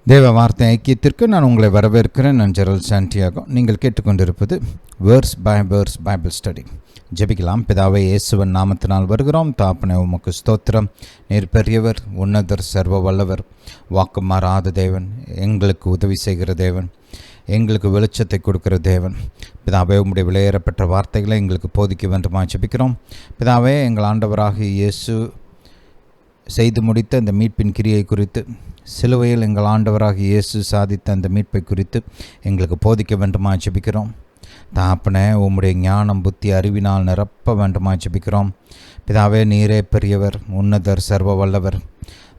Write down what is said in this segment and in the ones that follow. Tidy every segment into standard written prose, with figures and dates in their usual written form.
தேவ வார்த்தை ஐக்கியத்திற்கு நான் உங்களை வரவேற்கிறேன். நான் ஜெரல் சாண்டியாகோ. நீங்கள் கேட்டுக்கொண்டிருப்பது verse by verse Bible study. ஜெபிக்கலாம். பிதாவே, இயேசுவின் நாமத்தினால் வருகிறோம். தாப்பனே, உமக்கு ஸ்தோத்திரம். நீர் பெரியவர், உன்னதர், சர்வ வல்லவர், வாக்கு மாறாத தேவன், எங்களுக்கு உதவி செய்கிற தேவன், எங்களுக்கு வெளிச்சத்தை கொடுக்கிற தேவன். பிதாவே, உம்முடைய விலையேறப்பட்ட வார்த்தைகளை எங்களுக்கு போதிக்க வேண்டுமா ஜெபிக்கிறோம். பிதாவே, எங்கள் ஆண்டவராகிய இயேசு செய்து முடித்த இந்த மீட்பின் கிரியை குறித்து, சிலுவையில் எங்கள் ஆண்டவராகிய இயேசு சாதித்த அந்த மீட்பை குறித்து எங்களுக்கு போதிக்க வேண்டுமா ஜெபிக்கிறோம். தாப்பனே, உம்முடைய ஞானம் புத்தி அறிவினால் நிரப்ப வேண்டுமா ஜெபிக்கிறோம். பிதாவே, நீரே பெரியவர், உன்னதர், சர்வ வல்லவர்.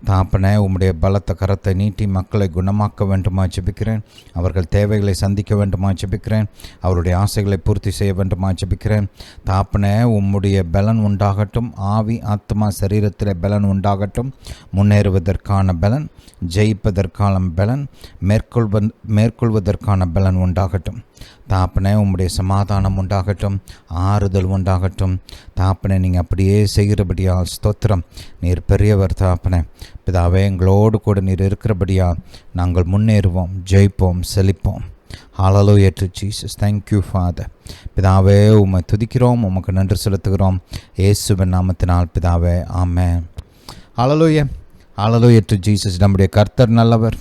தாப்பனே, உம்முடைய பலத்த கரத்தை நீட்டி மக்களை குணமாக்க வேண்டுமா ஜெபிக்கிறேன். அவர்கள் தேவைகளை சந்திக்க வேண்டுமா ஜெபிக்கிறேன். அவருடைய ஆசைகளை பூர்த்தி செய்ய வேண்டுமா ஜெபிக்கிறேன். தாப்பனே, உம்முடைய பலன் உண்டாகட்டும். ஆவி ஆத்மா சரீரத்தில் பலன் உண்டாகட்டும். முன்னேறுவதற்கான பலன், ஜெயிப்பதற்கான பலன், மேற்கொள்வதற்கான பலன் உண்டாகட்டும். தாப்பனே, உம்முடைய சமாதானம் உண்டாகட்டும், ஆறுதல் உண்டாகட்டும். தாப்பனே, நீங்கள் அப்படியே செய்கிறபடியால் ஸ்தோத்திரம். நீர் பெரியவர் தாப்பனே. பிதாவே, எங்களோடு கூட நீர் இருக்கிறபடியால் நாங்கள் முன்னேறுவோம், ஜெயிப்போம், செழிப்போம். Hallelujah to Jesus. Thank you father. பிதாவே, உம்மை துதிக்கிறோம், உமக்கு நன்றி செலுத்துகிறோம். இயேசுவின் நாமத்தினால் பிதாவே, ஆமென். ஹல்லேலூயா. Hallelujah to Jesus. நம்முடைய கர்த்தர் நல்லவர்.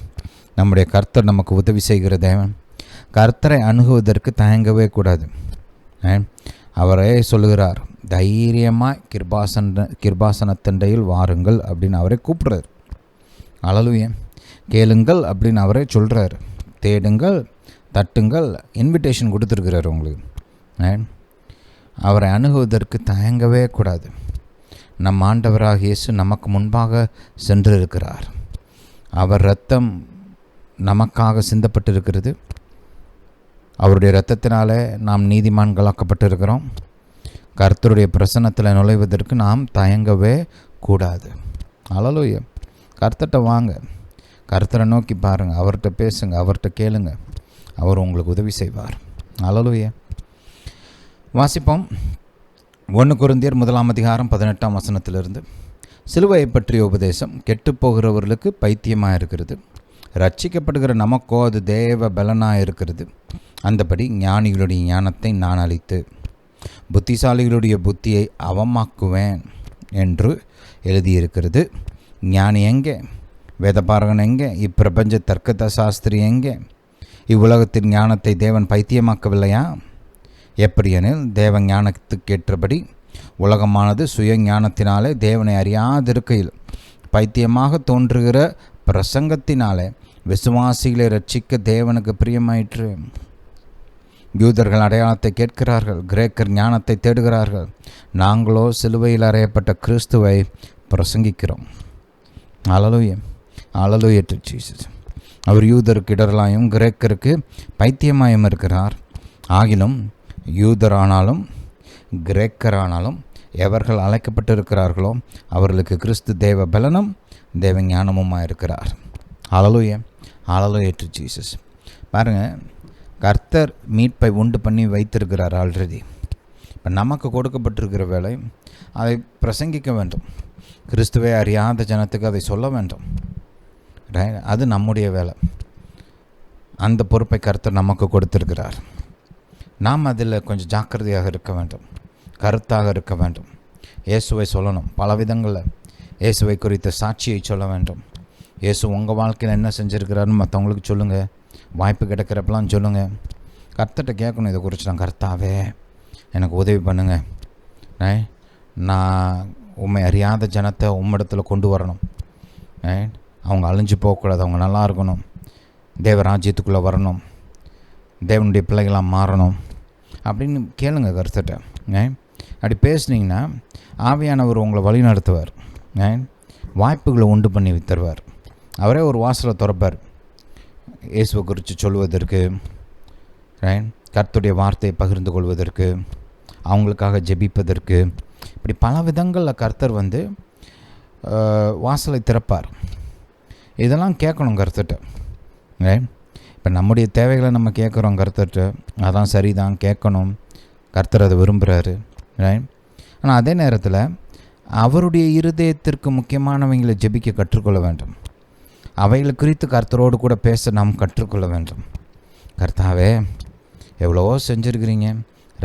நம்முடைய கர்த்தர் நமக்கு உதவி செய்கிற தேவன். கர்த்தரை அணுகுவதற்கு தயங்கவே கூடாது. அவரே சொல்லுகிறார், தைரியமாய் கிருபாசனத்தண்டையில் வாருங்கள் அப்படின்னு அவரே கூப்பிடுறார். ஹல்லேலூயா. கேளுங்கள் அப்படின்னு அவரே சொல்கிறார். தேடுங்கள், தட்டுங்கள், இன்விடேஷன் கொடுத்துருக்கிறார் உங்களுக்கு. அவரை அணுகுவதற்கு தயங்கவே கூடாது. நம் ஆண்டவராக இயேசு நமக்கு முன்பாக சென்றிருக்கிறார். அவர் இரத்தம் நமக்காக சிந்தப்பட்டிருக்கிறது. அவருடைய இரத்தத்தினாலே நாம் நீதிமான்களாக்கப்பட்டிருக்கிறோம். கர்த்தருடைய பிரசன்னத்தில் நுழைவதற்கு நாம் தயங்கவே கூடாது. ஹல்லேலூயா. கர்த்தர்கிட்ட வாங்க, கர்த்தரை நோக்கி பாருங்கள், அவர்கிட்ட பேசுங்க, அவர்கிட்ட கேளுங்க, அவர் உங்களுக்கு உதவி செய்வார். ஹல்லேலூயா. வாசிப்போம். 1 கொரிந்தியர் 1:18 சிலுவையை பற்றிய உபதேசம் கெட்டுப்போகிறவர்களுக்கு பைத்தியமாக இருக்கிறது, ரட்சிக்கப்படுகிற நமக்கோ அது தேவ பலனாக இருக்கிறது. அந்தபடி ஞானிகளுடைய ஞானத்தை நான் அழித்து புத்திசாலிகளுடைய புத்தியை அவமாக்குவேன் என்று எழுதியிருக்கிறது. ஞானி எங்கே? வேதபாரகன் எங்கே? இப்பிரபஞ்ச தர்க்க சாஸ்திரி எங்கே? இவ்வுலகத்தின் ஞானத்தை தேவன் பைத்தியமாக்கவில்லையா? எப்படியெனில், தேவ ஞானத்துக்கேற்றபடி உலகமானது சுய ஞானத்தினாலே தேவனை அறியாதிருக்கையில் பைத்தியமாக தோன்றுகிற பிரசங்கத்தினாலே விசுவாசிகளை ரட்சிக்க தேவனுக்கு பிரியமாயிற்று. யூதர்கள் அடையாளத்தை கேட்கிறார்கள், கிரேக்கர் ஞானத்தை தேடுகிறார்கள். நாங்களோ சிலுவையில் அறையப்பட்ட கிறிஸ்துவை பிரசங்கிக்கிறோம். ஹல்லேலூயா. Hallelujah to Jesus. அவர் யூதருக்கு இடரலாயும் கிரேக்கருக்கு பைத்தியமாயும் இருக்கிறார். ஆகிலும் யூதரானாலும் கிரேக்கரானாலும் எவர்கள் அழைக்கப்பட்டிருக்கிறார்களோ அவர்களுக்கு கிறிஸ்து தேவ பலனும் தேவ ஞானமுமாக இருக்கிறார். ஹல்லேலூயா. Hallelujah to Jesus. பாருங்கள், கர்த்தர் மீட்பை உண்டு பண்ணி வைத்திருக்கிறார் ஆல்ரெடி. இப்போ நமக்கு கொடுக்கப்பட்டிருக்கிற வேலை அதை பிரசங்கிக்க வேண்டும். கிறிஸ்துவை அறியாத ஜனத்துக்கு அதை சொல்ல வேண்டும். அது நம்முடைய வேலை. அந்த பொறுப்பை கர்த்தர் நமக்கு கொடுத்திருக்கிறார். நாம் அதில் கொஞ்சம் ஜாக்கிரதையாக இருக்க வேண்டும், கருத்தாக இருக்க வேண்டும். இயேசுவை சொல்லணும். பல விதங்களில் இயேசுவை குறித்த சாட்சியை சொல்ல வேண்டும். இயேசு உங்கள் வாழ்க்கையில் என்ன செஞ்சுருக்கிறாருன்னு மற்றவங்களுக்கு சொல்லுங்கள். வாய்ப்பு கிடைக்கிறப்பெல்லாம் சொல்லுங்கள். கர்த்தர்கிட்ட கேட்கணும், இதை குறித்து நான், கர்த்தாவே எனக்கு உதவி பண்ணுங்கள், நான் உண்மை அறியாத ஜனத்தை உம்மிடத்தில் கொண்டு வரணும், அவங்க அழிஞ்சு போகக்கூடாது, அவங்க நல்லா இருக்கணும், தேவராஜ்யத்துக்குள்ளே வரணும், தேவனுடைய பிள்ளைகளாக மாறணும் அப்படின்னு கேளுங்க கர்த்தர்கிட்ட. அப்படி பேசுனீங்கன்னா ஆவியானவர் உங்களை வழி நடத்துவார். வாய்ப்புகளை உண்டு பண்ணி தருவார். அவரே ஒரு வாசலை திறப்பார். இயேசுவை குறித்து சொல்வதற்கு, கர்த்தருடைய வார்த்தையை பகிர்ந்து கொள்வதற்கு, அவங்களுக்காக ஜெபிப்பதற்கு, இப்படி பல விதங்களில் கர்த்தர் வாசலை திறப்பார். இதெல்லாம் கேட்கணும் கர்த்தர்கிட்ட. இப்போ நம்முடைய தேவைகளை நம்ம கேட்குறோம் கர்த்தர்கிட்ட, அதான் சரிதான், கேட்கணும். கர்த்தர் அதை விரும்புகிறாரு. ஆனால் அதே நேரத்தில் அவருடைய இருதயத்திற்கு முக்கியமானவங்களை ஜெபிக்க கற்றுக்கொள்ள வேண்டும். அவைகளை குறித்து கர்த்தரோடு கூட பேச நாம் கற்றுக்கொள்ள வேண்டும். கர்த்தாவே, எவ்வளவோ செஞ்சுருக்கிறீங்க,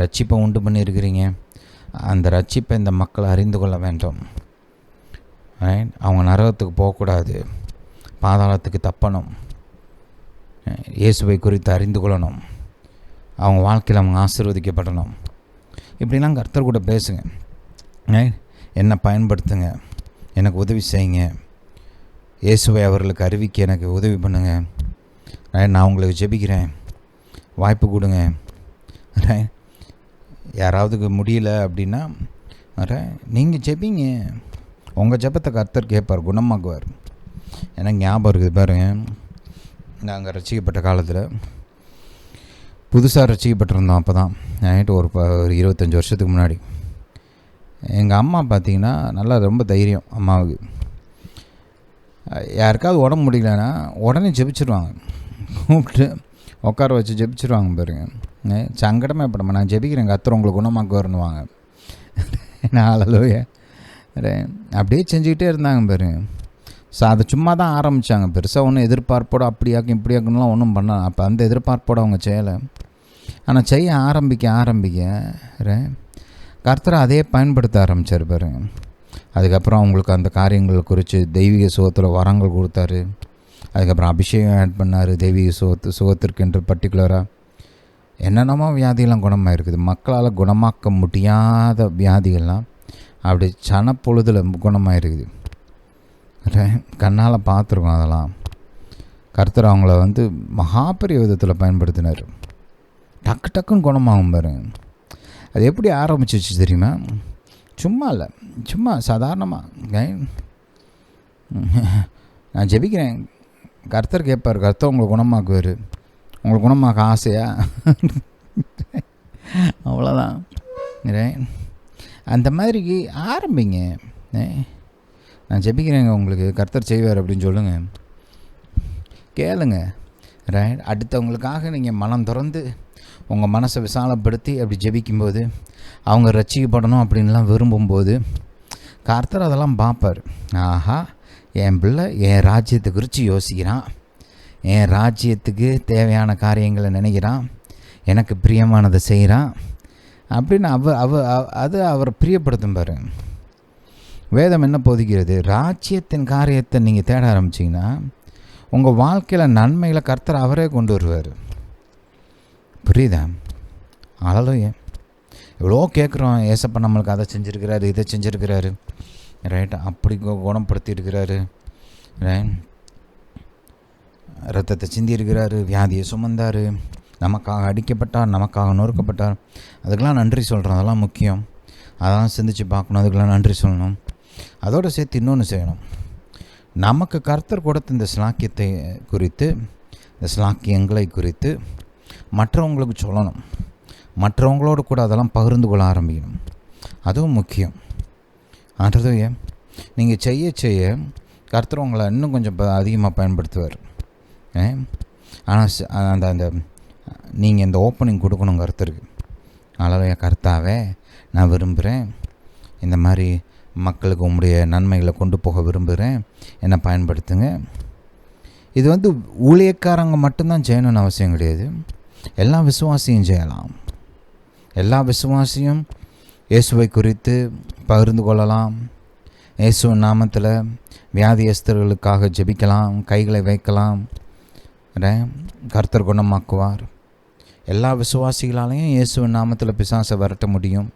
ரட்சிப்பை உண்டு பண்ணியிருக்கிறீங்க, அந்த ரட்சிப்பை இந்த மக்கள் அறிந்து கொள்ள வேண்டும். அவங்க நரகத்துக்கு போகக்கூடாது, பாதாளத்துக்கு தப்பணும், இயேசுவை குறித்து அறிந்து கொள்ளணும், அவங்க வாழ்க்கையில் அவங்க ஆசீர்வதிக்கப்படணும். இப்படிலாம் கர்த்தர் கூட பேசுங்க. என்னை பயன்படுத்துங்க, எனக்கு உதவி செய்யுங்க, இயேசுவை அவர்களுக்கு அறிவிக்க எனக்கு உதவி பண்ணுங்க, நான் உங்களுக்கு ஜெபிக்கிறேன், வாய்ப்பு கொடுங்க. யாராவதுக்கு முடியல அப்படின்னா நீங்கள் ஜெபிங்க, உங்கள் ஜெபத்தை கர்த்தர் கேட்பார், குணமாக்குவார். எனக்கு ஞாபகம் இருக்குது பாருங்க, நாங்கள் ரசிக்கப்பட்ட காலத்தில் புதுசாக ரசிக்கப்பட்டிருந்தோம். அப்போ தான் நைட்டு ஒரு 25 வருஷத்துக்கு முன்னாடி எங்கள் அம்மா பார்த்திங்கன்னா நல்லா ரொம்ப தைரியம். அம்மாவுக்கு யாருக்காவது உடம்பு முடியலன்னா உடனே ஜெபிச்சிருவாங்க, கூப்பிட்டு உட்கார வச்சு ஜெபிச்சிருவாங்க பாருங்க. சங்கடமே படமா, நான் ஜெபிக்கிறேன் கர்த்தர் உங்களுக்கு குணமாக்குவாருன்னுவாங்க. நாளலோய அப்படியே செஞ்சுக்கிட்டே இருந்தாங்க பாருங்க. ஸோ அதை சும்மா தான் ஆரம்பித்தாங்க, பெருசாக ஒன்றும் எதிர்பார்ப்போடு அப்படியாக்கும் இப்படியாக்குன்னுலாம் ஒன்றும் பண்ணலாம். அப்போ அந்த எதிர்பார்ப்போடு அவங்க செய்யலை. ஆனால் செய்ய ஆரம்பிக்க கர்த்தரை அதே பயன்படுத்த ஆரம்பித்தார் பாருங்க. அதுக்கப்புறம் அவங்களுக்கு அந்த காரியங்கள் குறித்து தெய்வீக சுகத்தில் வரங்கள் கொடுத்தாரு. அதுக்கப்புறம் அபிஷேகம் ஆட் பண்ணார் தெய்வீக சுகத்திற்கு என்று பர்டிகுலராக. என்னென்னமோ வியாதியெல்லாம் குணமாக இருக்குது. மக்களால் குணமாக்க முடியாத வியாதிகள்லாம் அப்படி சனப்பொழுதில் குணமாக இருக்குது. கண்ணால் பார்த்துருக்கோம். அதெல்லாம் கர்த்தர் அவங்கள மகாபெரிய விதத்தில் பயன்படுத்தினார். டக்கு டக்குன்னு குணமாகும் பாருங்க. அது எப்படி ஆரம்பிச்சிச்சு தெரியுமா? சும்மா இல்லை, சும்மா சாதாரணமாக நான் ஜெபிக்கிறேன், கர்த்தர் கேட்பார், கர்த்தர் உங்களை குணமாக்குவார். உங்களுக்கு குணமாக்க ஆசையா? அவ்வளோதான். அந்த மாதிரி ஆரம்பிங்க. நான் ஜெபிக்கிறேங்க, உங்களுக்கு கர்த்தர் செய்வார் அப்படின்னு சொல்லுங்கள், கேளுங்க. அடுத்தவங்களுக்காக நீங்கள் மனம் திறந்து உங்கள் மனசை விசாலப்படுத்தி அப்படி ஜெபிக்கும்போது, அவங்க ரட்சிக்கப்படணும் அப்படின்லாம் விரும்பும்போது கர்த்தர் அதெல்லாம் பார்ப்பார். ஆஹா, என் பிள்ளை என் ராஜ்யத்தை குறித்து யோசிக்கிறான், என் ராஜ்யத்துக்கு தேவையான காரியங்களை நினைக்கிறான், எனக்கு பிரியமானதை செய்கிறான் அப்படின்னு அது அவரை பிரியப்படுத்தும் பாரு. வேதம் என்ன போதிக்கிறது? ராஜ்யத்தின் காரியத்தை நீங்கள் தேட ஆரம்பிச்சிங்கன்னா உங்கள் வாழ்க்கையில் நன்மைகளை கர்த்தர் அவரே கொண்டு வருவார். புரியுதா? அழலையே எவ்வளோ கேட்குறோம், ஏசப்பா நம்மளுக்கு அதை செஞ்சுருக்கிறாரு, இதை செஞ்சுருக்கிறாரு, அப்படி குணப்படுத்தியிருக்கிறாரு, ரத்தத்தை சிந்தியிருக்கிறாரு, வியாதியை சுமந்தார், நமக்காக அடிக்கப்பட்டார், நமக்காக நொறுக்கப்பட்டார். அதுக்கெல்லாம் நன்றி சொல்கிறோம். அதெல்லாம் முக்கியம். அதெல்லாம் சிந்திச்சு பார்க்கணும், அதுக்கெல்லாம் நன்றி சொல்லணும். அதோடு சேர்த்து இன்னொன்று செய்யணும். நமக்கு கர்த்தர் கொடுத்த இந்த ஸ்லாக்கியத்தை குறித்து, இந்த ஸ்லாக்கியங்களை குறித்து மற்றவங்களுக்கு சொல்லணும். மற்றவங்களோடு கூட அதெல்லாம் பகிர்ந்து கொள்ள ஆரம்பிக்கணும். அதுவும் முக்கியம். அடுத்தது நீங்கள் செய்ய செய்ய கர்த்தர் உங்களை இன்னும் கொஞ்சம் அதிகமாக பயன்படுத்துவார். ஆனால் அந்த நீங்கள் இந்த ஓப்பனிங் கொடுக்கணும் கர்த்தருக்கு. அதனால் கர்த்தாவே, நான் விரும்புகிறேன், இந்த மாதிரி மக்களுக்கு உங்களுடைய நன்மைகளை கொண்டு போக விரும்புகிறேன், என்னை பயன்படுத்துங்க. இது ஊழியக்காரங்க மட்டும்தான் செய்யணும்னு அவசியம் கிடையாது. எல்லா விசுவாசியும் செய்யலாம். எல்லா விசுவாசியும் இயேசுவை குறித்து பகிர்ந்து கொள்ளலாம். இயேசுவின் நாமத்தில் வியாதியஸ்தர்களுக்காக ஜெபிக்கலாம், கைகளை வைக்கலாம், கர்த்தர் குணமாக்குவார். எல்லா விசுவாசிகளாலையும் இயேசுவின் நாமத்தில் பிசாசை விரட்ட முடியும்.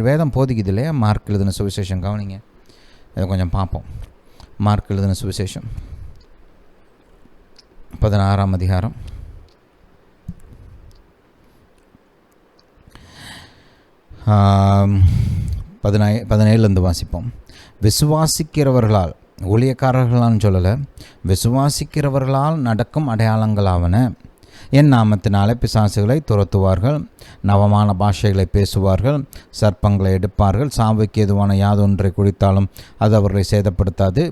வேதம் போதிக்குது இல்லையா? மார்க் எழுதின சுவிசேஷம் கவனிங்க, இதை கொஞ்சம் பார்ப்போம். மார்க் எழுதின சுவிசேஷம் 16ஆம் அதிகாரம் 17 வாசிப்போம். விசுவாசிக்கிறவர்களால், ஊழியக்காரர்களான்னு சொல்லலை, விசுவாசிக்கிறவர்களால் நடக்கும் அடையாளங்களாவன: என் நாமத்தினாலே பிசாசுகளை துரத்துவார்கள், நவமான பாஷைகளை பேசுவார்கள், சர்ப்பங்களை எடுப்பார்கள், சாவுக்கு ஏதுவான யாதொன்றை குடித்தாலும் அது அவர்களை சேதப்படுத்தாது,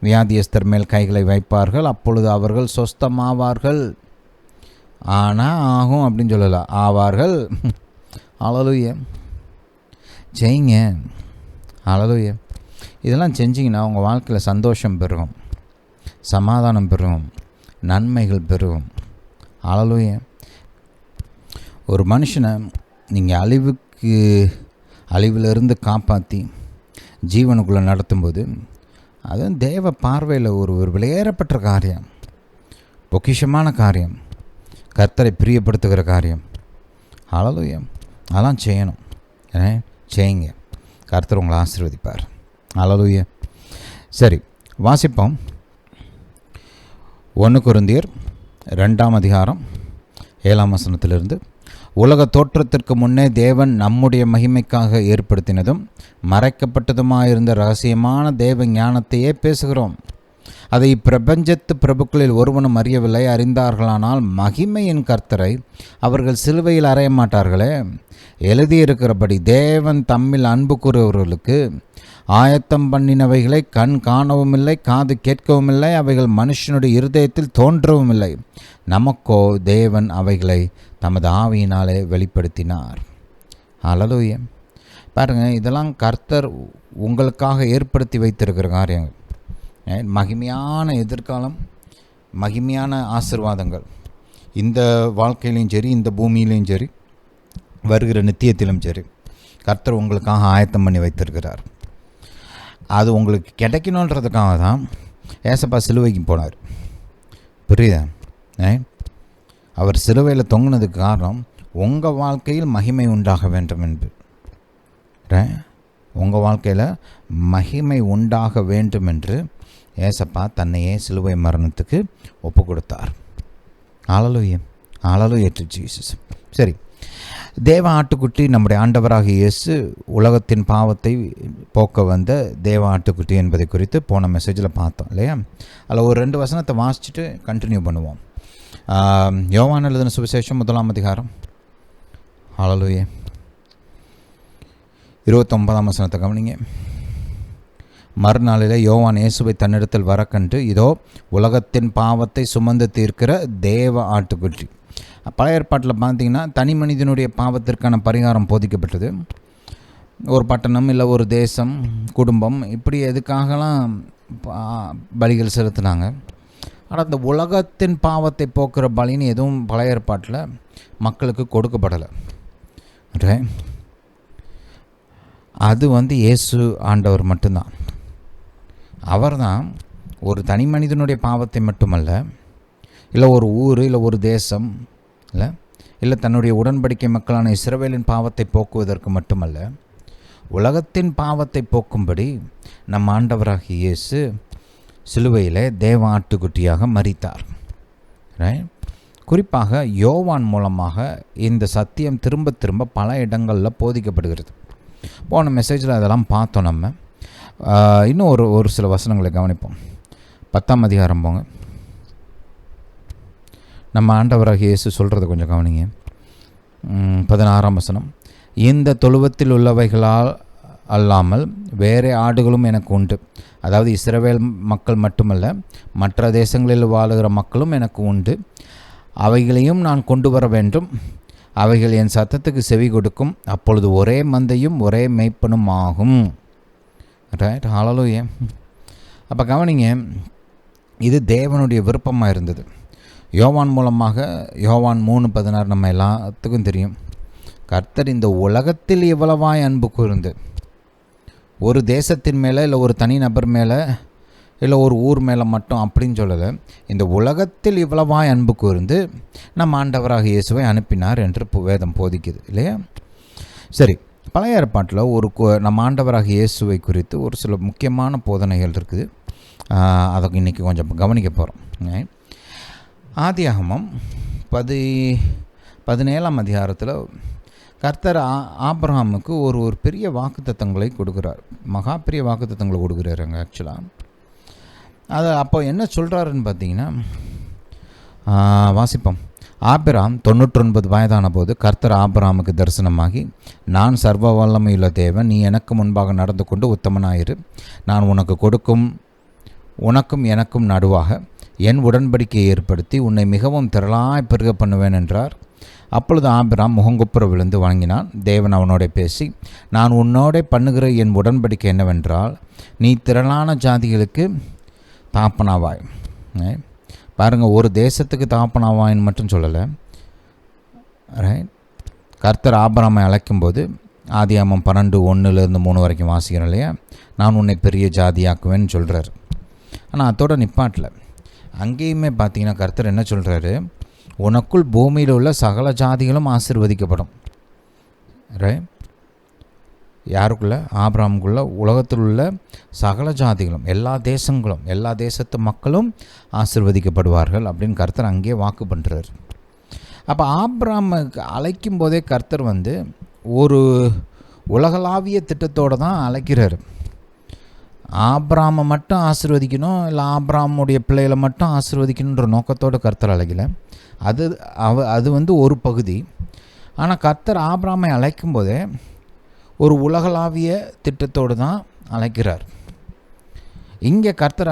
வியாதியஸ்தர் மேல் கைகளை வைப்பார்கள், அப்பொழுது அவர்கள் சொஸ்தமாவார்கள். ஆனால் ஆகும் அப்படின்னு சொல்லலை, ஆவார்கள். அல்லேலூயா. செய்யுங்க. அல்லேலூயா. இதெல்லாம் செஞ்சிங்கன்னா உங்கள் வாழ்க்கையில் சந்தோஷம் பெருகும், சமாதானம் பெறுவோம், நன்மைகள் பெறுவோம். ஹல்லேலூயா. ஒரு மனுஷனை நீங்கள் அழிவிலிருந்து காப்பாற்றி ஜீவனுக்குள்ளே நடத்தும்போது அதுவும் தேவ பார்வையில் ஒரு விலையேறப்பட்ட காரியம், பொக்கிஷமான காரியம், கர்த்தரை பிரியப்படுத்துகிற காரியம். ஹல்லேலூயா. அதெல்லாம் செய்யணும். செய்யுங்க, கர்த்தர் உங்களை ஆசீர்வதிப்பார். ஹல்லேலூயா. சரி, வாசிப்போம். 1 கொரிந்தியர் 2ஆம் அதிகாரம் 7ஆம் வசனத்திலிருந்து. உலக தோற்றத்திற்கு முன்னே தேவன் நம்முடைய மகிமைக்காக ஏற்படுத்தினதும் மறைக்கப்பட்டதுமாயிருந்த இரகசியமான தேவ ஞானத்தையே பேசுகிறோம். அதை இப்பிரபஞ்சத்து பிரபுக்களில் ஒருவனும் அறியவில்லை. அறிந்தார்களானால் மகிமையின் கர்த்தரை அவர்கள் சிலுவையில் அறைய மாட்டார்களே. எழுதியிருக்கிறபடி தேவன் தம்மில் அன்பு கூறுபவர்களுக்கு ஆயத்தம் பண்ணினவைகளை கண் காணவும் இல்லை, காது கேட்கவும் இல்லை, அவைகள் மனுஷனுடைய இருதயத்தில் தோன்றவும் இல்லை. நமக்கோ தேவன் அவைகளை தமது ஆவியினாலே வெளிப்படுத்தினார். ஹல்லேலூயா. பாருங்கள், இதெல்லாம் கர்த்தர் உங்களுக்காக ஏற்படுத்தி வைத்திருக்கிற காரியங்கள். மகிமையான எதிர்காலம், மகிமையான ஆசீர்வாதங்கள் இந்த வாழ்க்கையிலையும் சரி, இந்த பூமியிலையும் சரி, வருகிற நித்தியத்திலும் சரி, கர்த்தர் உங்களுக்காக ஆயத்தம் பண்ணி வைத்திருக்கிறார். அது உங்களுக்கு கிடைக்கணுன்றதுக்காக தான் ஏசப்பா சிலுவைக்கு போனார். புரியுதா? அவர் சிலுவையில் தொங்கினதுக்கு காரணம் உங்கள் வாழ்க்கையில் மகிமை உண்டாக வேண்டும் என்று. உங்கள் வாழ்க்கையில் மகிமை உண்டாக வேண்டும் என்று ஏசப்பா தன்னையே சிலுவை மரணத்துக்கு ஒப்பு கொடுத்தார். ஹல்லேலூயா. Hallelujah to Jesus. சரி, தேவ ஆட்டுக்குட்டி நம்முடைய ஆண்டவராக இயேசு உலகத்தின் பாவத்தை போக்க வந்த தேவ ஆட்டுக்குட்டி என்பதை குறித்து போன மெசேஜில் பார்த்தோம் இல்லையா? அதில் ஒரு 2 வசனத்தை வாசிச்சுட்டு கண்டினியூ பண்ணுவோம். யோவான் எழுதின சுவிசேஷம் 1ஆம் அதிகாரம். ஹல்லேலூயா. 29ஆம் வசனத்தை கவனிங்க. மறுநாளில் யோவான் இயேசுவை தன்னிடத்தில் வர கண்டு, இதோ உலகத்தின் பாவத்தை சுமந்து தீர்க்கிற தேவ ஆட்டுக்குட்டி. பழைய ஏற்பாட்டில் பார்த்தீங்கன்னா தனி மனிதனுடைய பாவத்திற்கான பரிகாரம் போதிக்கப்பட்டது. ஒரு பட்டணம் இல்லை ஒரு தேசம், குடும்பம், இப்படி எதுக்காகலாம் பலிகள் செலுத்தினாங்க. ஆனால் அந்த உலகத்தின் பாவத்தை போக்குற பலின்னு எதுவும் பழைய ஏற்பாட்டில் மக்களுக்கு கொடுக்கப்படலை. அது இயேசு ஆண்டவர் மட்டும்தான். அவர் தான் ஒரு தனி மனிதனுடைய பாவத்தை மட்டுமல்ல, இல்லை ஒரு ஊர், இல்லை ஒரு தேசம், இல்லை தன்னுடைய உடன்படிக்கை மக்களான இஸ்ரவேலின் பாவத்தை போக்குவதற்கு மட்டுமல்ல, உலகத்தின் பாவத்தை போக்கும்படி நம் ஆண்டவராகிய இயேசு சிலுவையில் தேவ ஆட்டுக்குட்டியாக மரித்தார். குறிப்பாக யோவான் மூலமாக இந்த சத்தியம் திரும்ப திரும்ப பல இடங்களில் போதிக்கப்படுகிறது. போன மெசேஜில் அதெல்லாம் பார்த்தோம். நம்ம இன்னும் ஒரு சில வசனங்களை கவனிப்போம். 10ஆம் அதிகாரம் போங்க. நம்ம ஆண்டவராகிய இயேசு சொல்கிறத கொஞ்சம் கவனிங்க. 16ஆம் வசனம். இந்த தொழுவத்தில் உள்ளவைகளால் அல்லாமல் வேறே ஆடுகளும் எனக்கு உண்டு. அதாவது இஸ்ரவேல் மக்கள் மட்டுமல்ல, மற்ற தேசங்களில் வாழுகிற மக்களும் எனக்கு உண்டு. அவைகளையும் நான் கொண்டு வர வேண்டும். அவைகள் என் சத்தத்துக்கு செவி கொடுக்கும். அப்பொழுது ஒரே மந்தையும் ஒரே மேய்ப்பனும் ஆகும். ரைட். ஹல்லேலூயா. அப்போ கவனிங்க, இது தேவனுடைய விருப்பமாக இருந்தது. யோவான் மூலமாக, யோவான் 3:16 நம்ம எல்லாத்துக்கும் தெரியும். கர்த்தர் இந்த உலகத்தில் இவ்வளவாய் அன்பு கூர்ந்து, ஒரு தேசத்தின் மேலே இல்லை ஒரு தனி நபர் மேலே இல்லை ஒரு ஊர் மேலே மட்டும் அப்படின்னு சொல்லலை. இந்த உலகத்தில் இவ்வளவாய் அன்பு கூர்ந்து நம்ம ஆண்டவராக இயேசுவை அனுப்பினார் என்று வேதம் போதிக்குது இல்லையா? சரி, பழைய ஏற்பாட்டில் நம்ம ஆண்டவராக இயேசுவை குறித்து ஒரு சில முக்கியமான போதனைகள் இருக்குது. அதை இன்றைக்கி கொஞ்சம் கவனிக்க போகிறோம். ஆதியாகமம் 17ஆம் அதிகாரத்தில் கர்த்தர் ஆபிரகாமுக்கு ஒரு பெரிய வாக்குத்தத்தங்களை கொடுக்குறார். மகா பெரிய வாக்குத்தத்தங்களை கொடுக்குறாருங்க. ஆக்சுவலாக அது அப்போ என்ன சொல்கிறாருன்னு பார்த்தீங்கன்னா, வாசிப்போம். ஆபிராம் 99 வயதான போது கர்த்தர் ஆபிராமுக்கு தரிசனமாகி, நான் சர்வ வல்லமையுள்ள தேவன், நீ எனக்கு முன்பாக நடந்து கொண்டு உத்தமனாயிரு. நான் உனக்கு கொடுக்கும் உனக்கும் எனக்கும் நடுவாக என் உடன்படிக்கையை ஏற்படுத்தி உன்னை மிகவும் திரளாய் பெருக பண்ணுவேன் என்றார். அப்பொழுது ஆபிராம் முகங்குப்புற விழுந்து வணங்கினான். தேவன் அவனோட பேசி, நான் உன்னோட பண்ணுகிற என் உடன்படிக்கை என்னவென்றால், நீ திரளான ஜாதிகளுக்கு தாப்பனாவாய். பாருங்கள், ஒரு தேசத்துக்கு தகப்பனாவான்னு மட்டும் சொல்லலை. ரைட், கர்த்தர் ஆபிரகாமை அழைக்கும்போது ஆதியாகமம் 12:1-3 வரைக்கும் வாசிக்கிறோம் இல்லையா, நான் உன்னை பெரிய ஜாதியாக்குவேன்னு சொல்கிறார். ஆனால் அதோட நிப்பாட்டில் அங்கேயுமே பார்த்தீங்கன்னா கர்த்தர் என்ன சொல்கிறாரு, உனக்குள் பூமியில் உள்ள சகல ஜாதிகளும் ஆசீர்வதிக்கப்படும். ரைட், யாருக்குள்ள? ஆபிரகாமுக்குள்ள உலகத்தில் உள்ள சகல ஜாதிகளும், எல்லா தேசங்களும், எல்லா தேசத்து மக்களும் ஆசீர்வதிக்கப்படுவார்கள் அப்படின்னு கர்த்தர் அங்கேயே வாக்கு பண்ணுறார். அப்போ ஆபிரகாமுக்கு அழைக்கும் போதே கர்த்தர் ஒரு உலகளாவிய திட்டத்தோடு தான் அழைக்கிறார். ஆபிரகாமை மட்டும் ஆசீர்வதிக்கணும், இல்லை ஆபிரகாமுடைய பிள்ளைகளை மட்டும் ஆசீர்வதிக்கணுன்ற நோக்கத்தோடு கர்த்தர் அழைக்கலை. அது ஒரு பகுதி. ஆனால் கர்த்தர் ஆபிரகாமை அழைக்கும் போதே ஒரு உலகளாவிய திட்டத்தோடு தான் அழைக்கிறார். இங்கே கர்த்தர்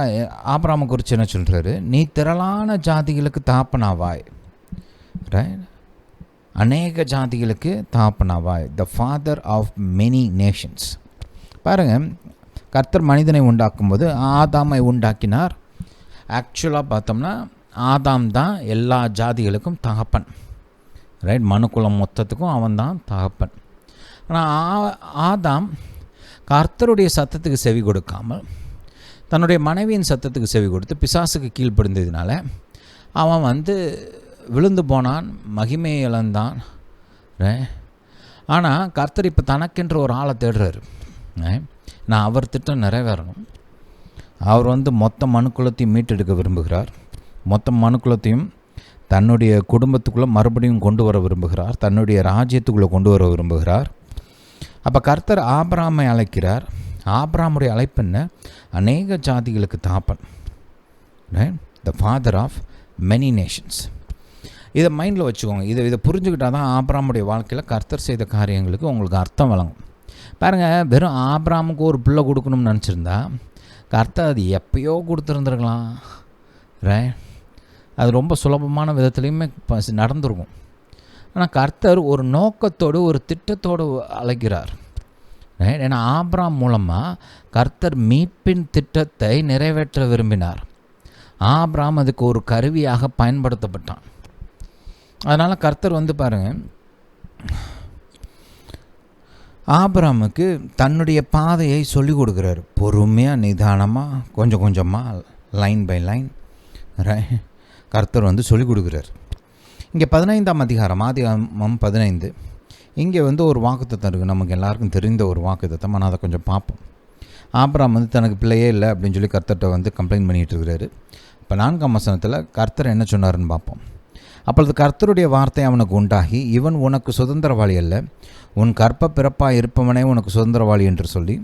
ஆபிரகாமை குறித்து என்ன சொல்கிறாரு, நீ திரளான ஜாதிகளுக்கு தகப்பனாவாய். ரைட், அநேக ஜாதிகளுக்கு தகப்பனாவாய், the father of many Nations. பாருங்கள், கர்த்தர் மனிதனை உண்டாக்கும்போது ஆதாமை உண்டாக்கினார். ஆக்சுவலாக பார்த்தோம்னா ஆதாம் தான் எல்லா ஜாதிகளுக்கும் தகப்பன். ரைட், மனுக்குலம் மொத்தத்துக்கும் அவன் தான் தகப்பன். ஆனால் ஆதாம் கர்த்தருடைய சத்தத்துக்கு செவி கொடுக்காமல் தன்னுடைய மனைவியின் சத்தத்துக்கு செவி கொடுத்து பிசாசுக்கு கீழ்ப்படிந்ததுனால அவன் விழுந்து போனான், மகிமையை இழந்தான். ஆனால் கர்த்தர் இப்போ தனக்கென்று ஒரு ஆளை தேடுறாரு. நான் அவர் திட்டம் நிறைவேறணும். அவர் மொத்த மனுக்குலத்தையும் மீட்டெடுக்க விரும்புகிறார். மொத்த மனுக்குலத்தையும் தன்னுடைய குடும்பத்துக்குள்ளே மறுபடியும் கொண்டு வர விரும்புகிறார், தன்னுடைய ராஜ்யத்துக்குள்ளே கொண்டு வர விரும்புகிறார். அப்போ கர்த்தர் ஆபிரகாமை அழைக்கிறார். ஆபிரகாமுடைய அழைப்பு என்ன? அநேக ஜாதிகளுக்கு தகப்பன், the father of many Nations. இதை மைண்டில் வச்சுக்கோங்க. இதை புரிஞ்சுக்கிட்டால் தான் ஆபிரகாமுடைய வாழ்க்கையில் கர்த்தர் செய்த காரியங்களுக்கு உங்களுக்கு அர்த்தம் வழங்கும். பாருங்கள், வெறும் ஆபிரகாமுக்கு ஒரு பிள்ளை கொடுக்கணும்னு நினச்சிருந்தா கர்த்தர் அது எப்பயோ கொடுத்துருந்துருக்கலாம். அது ரொம்ப சுலபமான விதத்துலேயுமே நடந்திருக்கும். ஆனால் கர்த்தர் ஒரு நோக்கத்தோடு ஒரு திட்டத்தோடு அழைக்கிறார். ஏன்னா ஆபிரகாம் மூலமாக கர்த்தர் மீட்பின் திட்டத்தை நிறைவேற்ற விரும்பினார். ஆபிரகாம் அதுக்கு ஒரு கருவியாக பயன்படுத்தப்பட்டான். அதனால் கர்த்தர் பாருங்கள், ஆபிரகாமுக்கு தன்னுடைய பாதையை சொல்லிக் கொடுக்குறாரு. பொறுமையாக, நிதானமாக, கொஞ்சம் கொஞ்சமாக, லைன் பை லைன் கர்த்தர் சொல்லிக் கொடுக்குறார். இங்கே 15ஆம் அதிகாரம், ஆதியாகமம் 15, இங்கே ஒரு வாக்குத்தத்தம் இருக்குது. நமக்கு எல்லாருக்கும் தெரிந்த ஒரு வாக்குத்தத்தம். ஆனால் அதை கொஞ்சம் பார்ப்போம். ஆபிரகாம் தனக்கு பிள்ளையே இல்லை அப்படின்னு சொல்லி கர்த்தர்கிட்ட கம்ப்ளைண்ட் பண்ணிகிட்டு இருக்கிறாரு. இப்போ 4ஆம் வசனத்தில் கர்த்தர் என்ன சொன்னாருன்னு பார்ப்போம். அப்பொழுது கர்த்தருடைய வார்த்தை அவனுக்கு உண்டாகி, இவன் உனக்கு சுதந்திரவாளி அல்ல, உன் கற்ப பிறப்பாக இருப்பவனே உனக்கு சுதந்திரவாளி என்று சொல்லி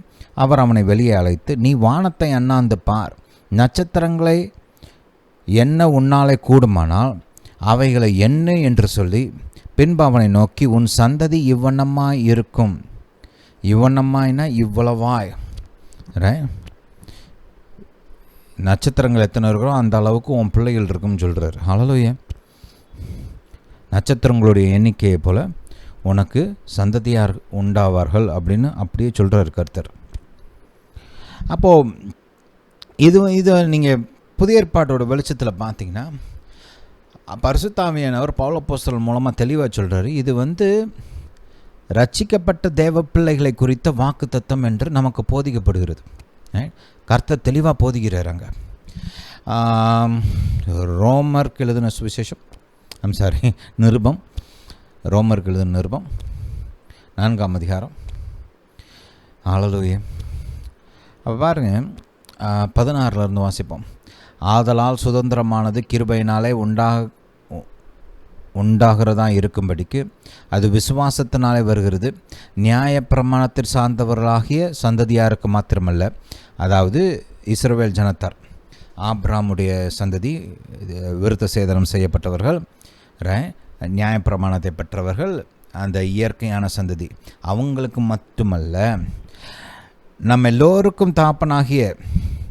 அவர் அவனை வெளியே அழைத்து, நீ வானத்தை அண்ணாந்து பார், நட்சத்திரங்களை என்ன உன்னாலே கூடுமானால் அவைகளை என்ன என்று சொல்லி பின்பு அவனை நோக்கி, உன் சந்ததி இவ்வண்ணமாய் இருக்கும். இவ்வண்ணமாய்னா இவ்வளவாய். நட்சத்திரங்கள் எத்தனை இருக்கிறோ அந்த அளவுக்கு உன் பிள்ளைகள் இருக்குன்னு சொல்கிறார். ஹல்லேலூயா. நட்சத்திரங்களுடைய எண்ணிக்கையை போல் உனக்கு சந்ததியார் உண்டாவார்கள் அப்படின்னு அப்படியே சொல்கிறார் கர்த்தர். அப்போது இது நீங்கள் புதிய ஏற்பாட்டோட வெளிச்சத்தில் பார்த்தீங்கன்னா பரிசுத்த ஆவியானவர் பவுல் அப்போஸ்தலன் மூலமாக தெளிவாக சொல்கிறாரு. இது ரட்சிக்கப்பட்ட தேவ பிள்ளைகளை குறித்த வாக்குத்தத்தம் என்று நமக்கு போதிக்கப்படுகிறது. கர்த்தர் தெளிவாக போதிக்கிறாங்க. ரோமருக்கு எழுதின சுவிசேஷம், நிருபம், ரோமருக்கு எழுதின நிருபம் 4ஆம் அதிகாரம். ஹல்லேலூயா. அப்போ பாருங்கள், 16 வாசிப்போம். ஆதலால் சுதந்திரமானது கிருபையினாலே உண்டாகிறதா இருக்கும்படிக்கு அது விசுவாசத்தினாலே வருகிறது. நியாய பிரமாணத்தில் சார்ந்தவர்களாகிய சந்ததியாருக்கு மாத்திரமல்ல, அதாவது இஸ்ரவேல் ஜனத்தார், ஆபிரகாமுடைய சந்ததி, விருத்த சேதனம் செய்யப்பட்டவர்கள், நியாயப்பிரமாணத்தை பெற்றவர்கள், அந்த இயற்கையான சந்ததி, அவங்களுக்கு மட்டுமல்ல, நம்ம எல்லோருக்கும் தாப்பனாகிய,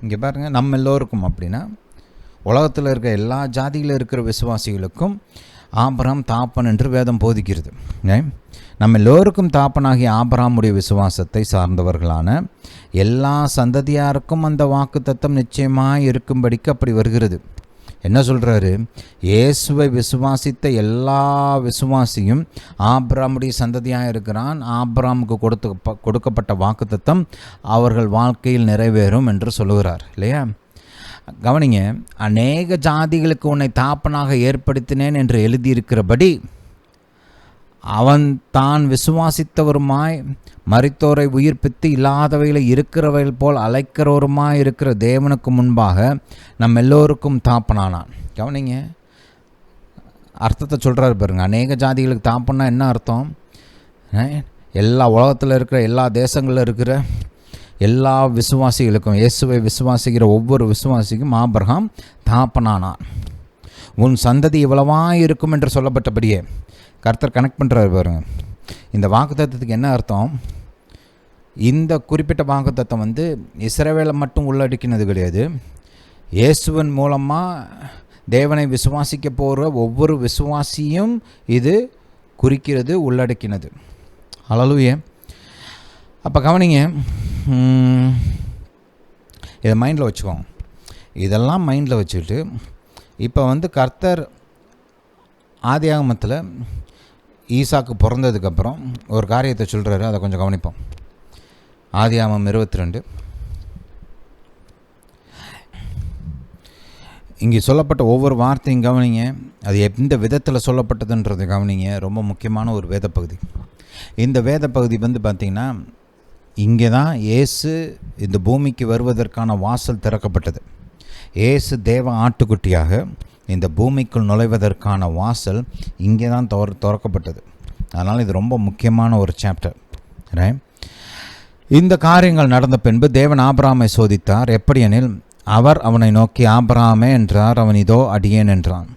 இங்கே பாருங்கள், நம்ம எல்லோருக்கும் அப்படின்னா உலகத்தில் இருக்க எல்லா ஜாதியில் இருக்கிற விசுவாசிகளுக்கும் ஆபிரகாம் தாப்பன் என்று வேதம் போதிக்கிறது. நம்ம எல்லோருக்கும் தாப்பனாகிய ஆபிரகாமுடைய விசுவாசத்தை சார்ந்தவர்களான எல்லா சந்ததியாருக்கும் அந்த வாக்கு தத்தம் நிச்சயமாக இருக்கும்படிக்கு அப்படி வருகிறது. என்ன சொல்கிறாரு? இயேசுவை விசுவாசித்த எல்லா விசுவாசியும் ஆபிரகாமுடைய சந்ததியாக இருக்கிறான். ஆபிரகாமுக்கு கொடுக்கப்பட்ட வாக்குத்தத்தம் அவர்கள் வாழ்க்கையில் நிறைவேறும் என்று சொல்லுகிறார் இல்லையா? கவனிங்க, அநேக ஜாதிகளுக்கு உன்னை தாப்பனாக ஏற்படுத்தினேன் என்று எழுதியிருக்கிறபடி அவன் தான் விசுவாசித்தவருமாய் மரித்தோரை உயிர்ப்பித்து இல்லாதவைகளை இருக்கிறவைகள் போல் அழைக்கிறவருமாய் இருக்கிற தேவனுக்கு முன்பாக நம்ம எல்லோருக்கும் தாப்பனானான். கவனிங்க, அர்த்தத்தை சொல்கிறாரு பாருங்க. அநேக ஜாதிகளுக்கு தாப்பனா என்ன அர்த்தம்? எல்லா உலகத்தில் இருக்கிற எல்லா தேசங்களில் இருக்கிற எல்லா விசுவாசிகளுக்கும், இயேசுவை விசுவாசிக்கிற ஒவ்வொரு விசுவாசிக்கும் ஆபிரகாம் தாப்பனானான். உன் சந்ததி இவ்வளவாக இருக்கும் என்று சொல்லப்பட்டபடியே கர்த்தர் கனெக்ட் பண்ணுறாரு பாருங்க. இந்த வாக்குத்தத்தத்துக்கு என்ன அர்த்தம்? இந்த குறிப்பிட்ட வாக்குத்தத்தம் இஸ்ரவேலை மட்டும் உள்ளடக்கினது கிடையாது. இயேசுவின் மூலமாக தேவனை விசுவாசிக்க போகிற ஒவ்வொரு விசுவாசியும் இது குறிக்கிறது, உள்ளடக்கினது. ஹல்லேலூயா. அப்போ கவனிங்க, இதை மைண்டில் வச்சுக்கோங்க. இதெல்லாம் மைண்டில் வச்சுக்கிட்டு இப்போ கர்த்தர் ஆதியாகமத்தில் ஈசாக்கு பிறந்ததுக்கப்புறம் ஒரு காரியத்தை சொல்கிறாரு. அதை கொஞ்சம் கவனிப்போம். ஆதியாகமம் 22 இங்கே சொல்லப்பட்ட ஒவ்வொரு வார்த்தையும் கவனிங்க. அது எந்த விதத்தில் சொல்லப்பட்டதுன்றது கவனிங்க. ரொம்ப முக்கியமான ஒரு வேத பகுதி. இந்த வேத பகுதி பார்த்திங்கன்னா, இங்கே தான் இயேசு இந்த பூமிக்கு வருவதற்கான வாசல் திறக்கப்பட்டது. இயேசு தேவ ஆட்டுக்குட்டியாக இந்த பூமிக்குள் நுழைவதற்கான வாசல் இங்கே தான் திறக்கப்பட்டது. அதனால் இது ரொம்ப முக்கியமான ஒரு சாப்டர். ரைட். இந்த காரியங்கள் நடந்த பின்பு தேவன் ஆபிரகாமை சோதித்தார். எப்படியெனில், அவர் அவனை நோக்கி ஆபிரகாமே என்றார். அவன் இதோ அடியேன் என்றான்.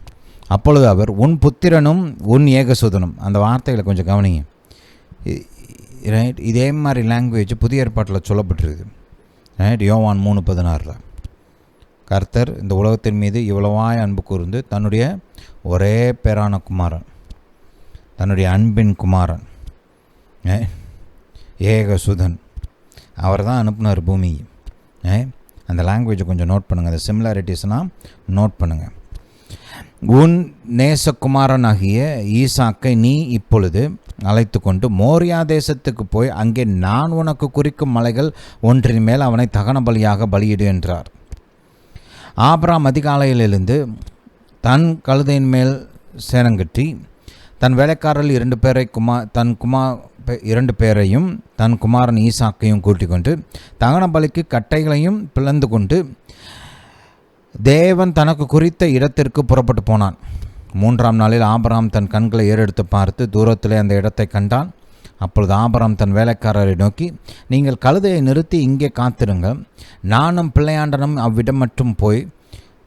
அப்பொழுது அவர், உன் புத்திரனும் உன் ஏகசுதனும். அந்த வார்த்தைகளை கொஞ்சம் கவனிங்க. ரைட். இதே மாதிரி லாங்குவேஜ் புதிய ஏற்பாட்டில் சொல்லப்பட்டிருக்கு. ரைட். யோவான் 3:16 கர்த்தர் இந்த உலகத்தின் மீது இவ்வளவாய் அன்பு கூர்ந்து தன்னுடைய ஒரே பேரான குமாரன், தன்னுடைய அன்பின் குமாரன் ஏகசுதன், அவர் தான் அனுப்புனார் பூமிக்கு. அந்த லாங்குவேஜை கொஞ்சம் நோட் பண்ணுங்கள். அந்த சிமிலாரிட்டிஸ்னால் நோட் பண்ணுங்கள். உன் நேசகுமாரனாகிய ஈசாக்கை நீ இப்பொழுது அழைத்து கொண்டு மோரியா தேசத்துக்கு போய் அங்கே நான் உனக்கு குறிக்கும் மலைகள் ஒன்றின் மேல் அவனை தகன பலியாக பலியிடு என்றார். ஆபிரகாம் அதிகாலையில் எழுந்து தன் கழுதையின் மேல் சேனங்கட்டி தன் வேலைக்காரர்கள் 2 பேரை தன் 2 பேரையும் தன் குமாரன் ஈசாக்கையும் கூட்டிக் கொண்டு தகன பலிக்கு கட்டைகளையும் பிளந்து கொண்டு தேவன் தனக்கு குறித்த இடத்திற்கு புறப்பட்டு போனான். 3ஆம் நாளில் ஆபிரகாம் தன் கண்களை ஏறெடுத்து பார்த்து தூரத்திலே அந்த இடத்தை கண்டான். அப்பொழுது ஆபிரகாம் தன் வேலைக்காரரை நோக்கி, நீங்கள் கழுதையை நிறுத்தி இங்கே காத்திருங்க, நானும் பிள்ளையாண்டனும் அவ்விடம் மட்டும் போய்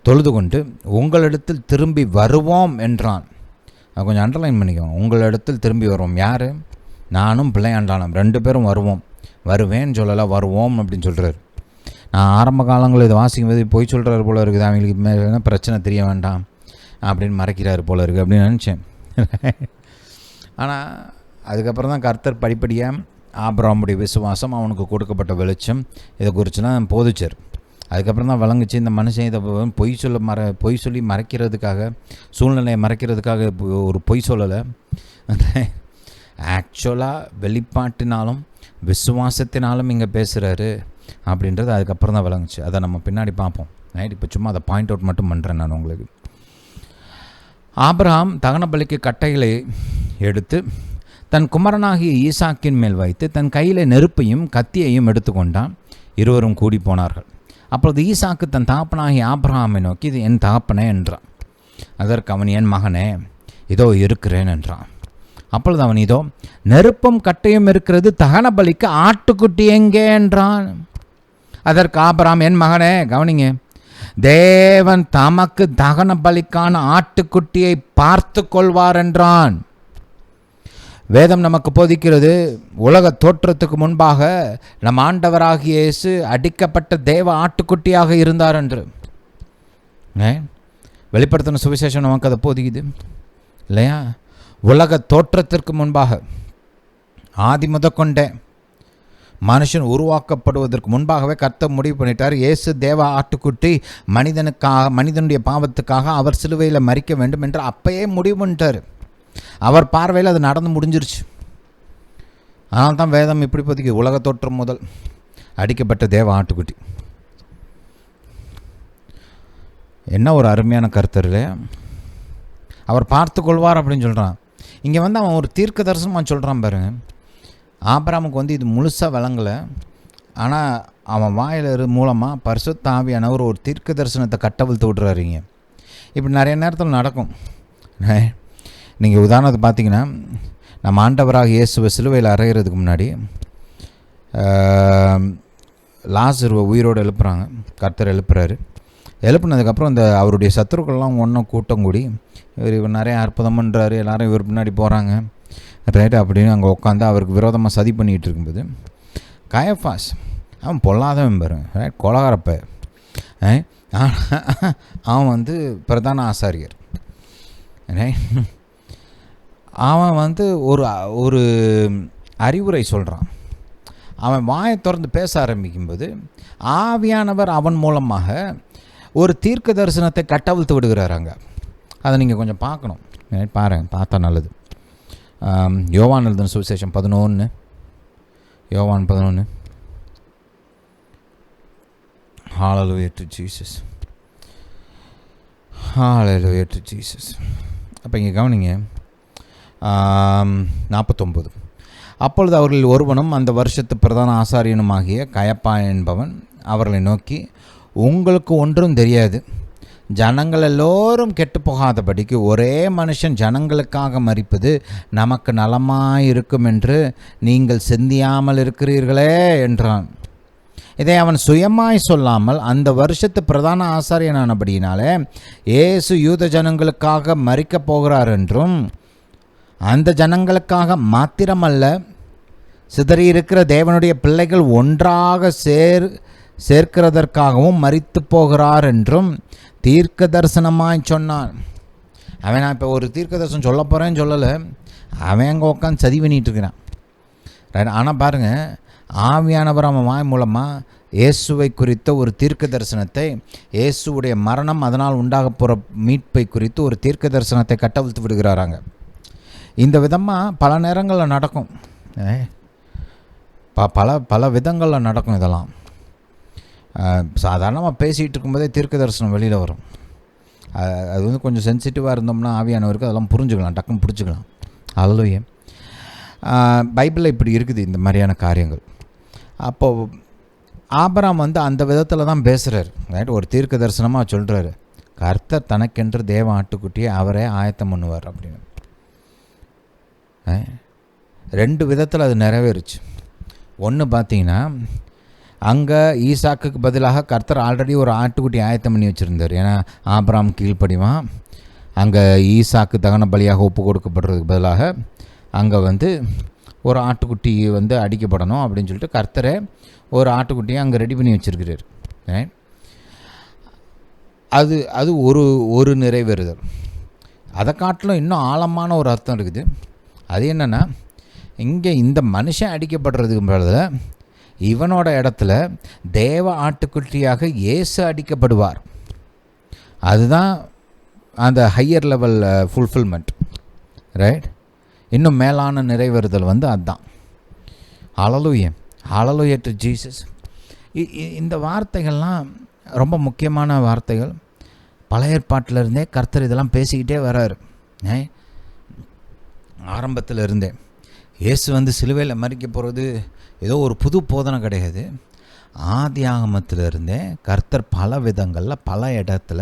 தொழுது கொண்டு உங்களிடத்தில் திரும்பி வருவோம் என்றான். அது கொஞ்சம் அண்டர்லைன் பண்ணிக்கோங்க. உங்களிடத்தில் திரும்பி வருவோம். யார்? நானும் பிள்ளையாண்டானும் 2 பேரும் வருவோம். வருவேன்னு சொல்லலை, வருவோம் அப்படின்னு சொல்கிறார். நான் ஆரம்ப காலங்களில் இதை வாசிக்கும் போது பொய் சொல்கிறாரு போல இருக்குது. அவங்களுக்கு மேலே பிரச்சனை தெரிய வேண்டாம் அப்படின்னு மறைக்கிறாரு போல இருக்குது அப்படின்னு நினச்சேன். ஆனால் அதுக்கப்புறம் தான் கர்த்தர் படிப்படியாக ஆபிரகாமுடைய விசுவாசம், அவனுக்கு கொடுக்கப்பட்ட வெளிச்சம், இதை குறித்துலாம் போதிச்சார். அதுக்கப்புறம் தான் விளங்குச்சு இந்த மனுஷன் இதை பொய் சொல்லி மறைக்கிறதுக்காக, சூழ்நிலையை மறைக்கிறதுக்காக ஒரு பொய் சொல்லலை. ஆக்சுவலாக வெளிப்பாட்டினாலும் விசுவாசத்தினாலும் இங்கே பேசுகிறாரு அப்படின்றது அதுக்கப்புறம் தான் விளங்குச்சு. அதை நம்ம பின்னாடி பார்ப்போம். ரைட். இப்போ சும்மா அதை பாயிண்ட் அவுட் மட்டும் பண்ணுறேன் நான் உங்களுக்கு. ஆபிரகாம் தகன பலிக்கு கட்டைகளை எடுத்து தன் குமாரனாகிய ஈசாக்கின் மேல் வைத்து தன் கையில் நெருப்பையும் கத்தியையும் எடுத்துக்கொண்டான். இருவரும் கூடி போனார்கள். அப்பொழுது ஈசாக்கு தன் தகப்பனாகிய ஆபிரகாமை நோக்கி, இது என் தகப்பனே என்றான். அதற்கு அவன், என் மகனே, இதோ இருக்கிறேன் என்றான். அப்பொழுது அவன், இதோ நெருப்பும் கட்டையும் இருக்கிறது, தகன பலிக்கு ஆட்டுக்குட்டி எங்கே என்றான். அதற்கு ஆபிரகாம், என் மகனே, கவனிங்க, தேவன் தமக்கு தகன பலிக்கான ஆட்டுக்குட்டியை பார்த்து கொள்வார் என்றான். வேதம் நமக்கு போதிக்கிறது, உலக தோற்றத்துக்கு முன்பாக நம் ஆண்டவராகிய இயேசு அடிக்கப்பட்ட தேவ ஆட்டுக்குட்டியாக இருந்தார் என்று. வெளிப்படுத்தின சுவிசேஷம் நமக்கு அதை போதிக்குது இல்லையா? உலக தோற்றத்திற்கு முன்பாக, ஆதி முதற்கொண்டே மனுஷன் உருவாக்கப்படுவதற்கு முன்பாகவே கர்த்தர் முடிவு பண்ணிட்டார். இயேசு தேவ ஆட்டுக்குட்டி மனிதனுடைய பாவத்துக்காக அவர் சிலுவையில் மரிக்க வேண்டும் என்று அப்பயே முடிவு பண்ணிட்டார். அவர் பார்வையில் அது நடந்து முடிஞ்சிருச்சு. அதனால தான் வேதம் இப்படி பதிக்கு, உலக தோற்றம் முதல் அடிக்கப்பட்ட தேவ ஆட்டுக்குட்டி. என்ன ஒரு அருமையான கர்த்தர் இல்லையா? அவர் பார்த்து கொள்வார் அப்படின்னு சொல்கிறான். இங்கே வந்து அவன் ஒரு தீர்க்க தரிசனமாக சொல்கிறான் பாருங்க. ஆபிரகாமுக்கு வந்து இது முழுசாக விளங்கலை, ஆனால் அவன் வாயில் மூலமாக பரிசுத்த ஆவியானவர் ஒரு தீர்க்க தரிசனத்தை கட்டவிழ்த்து விட்றாருங்க. இப்படி நிறைய நேரத்தில் நடக்கும். நீங்கள் உதாரணத்தை பார்த்தீங்கன்னா, நம்ம ஆண்டவராக இயேசுவை சிலுவையில் அறையிறதுக்கு முன்னாடி லாசருவை உயிரோடு எழுப்புறாங்க. கர்த்தர் எழுப்புறாரு. எழுப்புனதுக்கப்புறம் இந்த அவருடைய சத்துருக்கள்லாம் ஒன்றும் கூட்டம் கூடி இவர் நிறைய அற்புதம் பண்ணுறாரு, எல்லோரும் இவர் பின்னாடி போகிறாங்க, ரைட்டு அப்படின்னு அங்கே உட்காந்து அவருக்கு விரோதமாக சதி பண்ணிகிட்டு இருக்கும்போது கயஃபாஸ் அவன் பொல்லாதவன் பாருங்க, ரைட், கொலகாரப்ப அவன் வந்து பிரதான ஆசாரியர். அவன் வந்து ஒரு அறிவுரை சொல்கிறான். அவன் வாயை திறந்து பேச ஆரம்பிக்கும்போது ஆவியானவர் அவன் மூலமாக ஒரு தீர்க்க தரிசனத்தை கட்டவிழ்த்து விடுகிறாராங்க. அதை நீங்கள் கொஞ்சம் பார்க்கணும், பாருங்கள், பார்த்தா நல்லது. யோவான் எழுதின சுவிசேஷம் 11, யோவான் 11. ஹல்லேலூயா to Jesus, hallelujah to Jesus. அப்போ இங்கே கவனிங்க, 49. அப்பொழுது அவர்களில் ஒருவனும் அந்த வருஷத்து பிரதான ஆசாரியனுமாகிய கயப்பா என்பவன் அவர்களை நோக்கி, உங்களுக்கு ஒன்றும் தெரியாது, ஜனங்கள் எல்லோரும் கெட்டு போகாதபடிக்கு ஒரே மனுஷன் ஜனங்களுக்காக மரிப்பது நமக்கு நலமாயிருக்கும் என்று நீங்கள் சிந்தியாமல் இருக்கிறீர்களே என்றான். இதை அவன் சுயமாய் சொல்லாமல் அந்த வருஷத்து பிரதான ஆசாரியனானபடியினாலே இயேசு யூத ஜனங்களுக்காக மரிக்கப் போகிறார் என்றும், அந்த ஜனங்களுக்காக மாத்திரமல்ல சிதறியிருக்கிற தேவனுடைய பிள்ளைகள் ஒன்றாக சேர்க்கிறதற்காகவும் மரித்து போகிறார் என்றும் தீர்க்க தரிசனமாய் சொன்னான். அவன் நான் இப்போ ஒரு தீர்க்க தரிசனம் சொல்ல போகிறேன்னு சொல்லலை, அவன் அங்கே உட்காந்து சதி பண்ணிகிட்டு இருக்கிறான், ரைட். ஆனால் பாருங்கள், ஆவியானவர் அவன் வாய் மூலமாக இயேசுவை குறித்த ஒரு தீர்க்க தரிசனத்தை, இயேசுவுடைய மரணம் அதனால் உண்டாக போகிற மீட்பை குறித்து ஒரு தீர்க்க தரிசனத்தை கட்டவிழ்த்து விடுகிறாராங்க. இந்த விதமாக பல நேரங்களில் நடக்கும், பல விதங்களில் நடக்கும். இதெல்லாம் சாதாரணமாக பேசிகிட்டு இருக்கும்போதே தீர்க்க தரிசனம் வெளியில் வரும். அது வந்து கொஞ்சம் சென்சிட்டிவாக இருந்தோம்னா ஆவியானவருக்கு அதெல்லாம் புரிஞ்சுக்கலாம், டக்குன்னு பிடிச்சிக்கலாம். ஹல்லேலூயா. பைபிளில் இப்படி இருக்குது இந்த மாதிரியான காரியங்கள். அப்போது ஆபிரகாம் வந்து அந்த விதத்தில் தான் பேசுகிறார், ரைட். ஒரு தீர்க்க தரிசனமாக சொல்கிறாரு, கர்த்தர் தனக்கென்று தேவ ஆட்டுக்குட்டியை அவரே ஆயத்தம் பண்ணுவார் அப்படின்னு. 2 விதத்தில் அது நிறைவேறுச்சு. ஒன்று பார்த்தீங்கன்னா, அங்கே ஈசாக்குக்கு பதிலாக கர்த்தர் ஆல்ரெடி ஒரு ஆட்டுக்குட்டி ஆயத்தம் பண்ணி வச்சுருந்தார். ஏன்னா ஆபிரகாம் கீழ்ப்படிவான், அங்கே ஈசாக்கு தகன பலியாக ஒப்பு கொடுக்கப்படுறதுக்கு பதிலாக அங்கே வந்து ஒரு ஆட்டுக்குட்டி வந்து அடிக்கப்படணும் அப்படின்னு சொல்லிட்டு கர்த்தரை ஒரு ஆட்டுக்குட்டியை அங்கே ரெடி பண்ணி வச்சுருக்கிறார். அது ஒரு நிறைவேறுதல். அதை காட்டிலும் இன்னும் ஆழமான ஒரு அர்த்தம் இருக்குது. அது என்னென்னா, இங்கே இந்த மனுஷன் அடிக்கப்படுறதுக்கு பதில் இவனோட இடத்துல தேவ ஆட்டுக்குட்டியாக இயேசு அடிக்கப்படுவார். அதுதான் அந்த ஹையர் லெவல் ஃபுல்ஃபில்மெண்ட், ரைட். இன்னும் மேலான நிறைவேறுதல் வந்து அதுதான். ஹல்லேலூயா, ஹல்லேலூயா டு ஜீசஸ். இந்த வார்த்தைகள்லாம் ரொம்ப முக்கியமான வார்த்தைகள். பழைய ஏற்பாட்டிலிருந்தே கர்த்தர் இதெல்லாம் பேசிக்கிட்டே வர்றாரு. ஆரம்பத்தில் இருந்தே இயேசு வந்து சிலுவையில் மரிக்க போகிறது ஏதோ ஒரு புது போதனை கிடையாது. ஆதி ஆகமத்திலிருந்தே கர்த்தர் பல விதங்களில் பல இடத்துல,